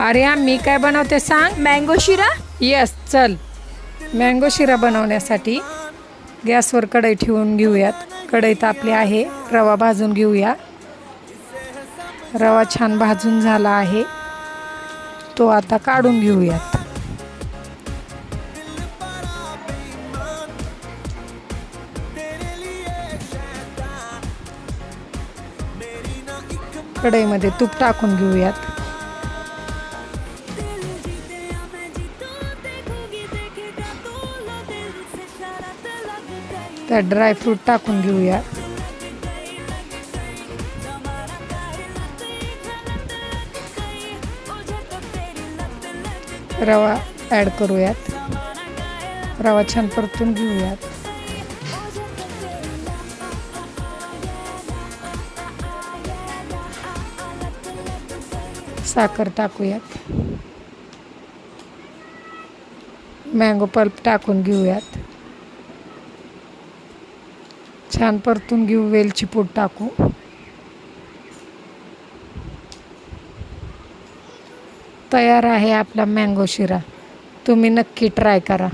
आर्या मी काय बनवते सांग. मँगो शिरा. येस चल. मँगो शिरा बनवण्यासाठी गॅसवर कढई ठेवून घेऊयात. कढई तापली आहे. रवा भाजून घेऊया. रवा छान भाजून झाला आहे. तो आता काढून घेऊयात. कढईमध्ये तूप टाकून घेऊयात. त्यात ड्रायफ्रूट टाकून घेऊया. रवा ॲड करूयात. रवा छान परतून घेऊयात. साखर टाकूयात. मँगो पल्प टाकून घेऊयात. छान परतून घेऊ. वेलची पूड टाकू. तयार आहे आपला मँगो शिरा. तुम्ही नक्की ट्राय करा.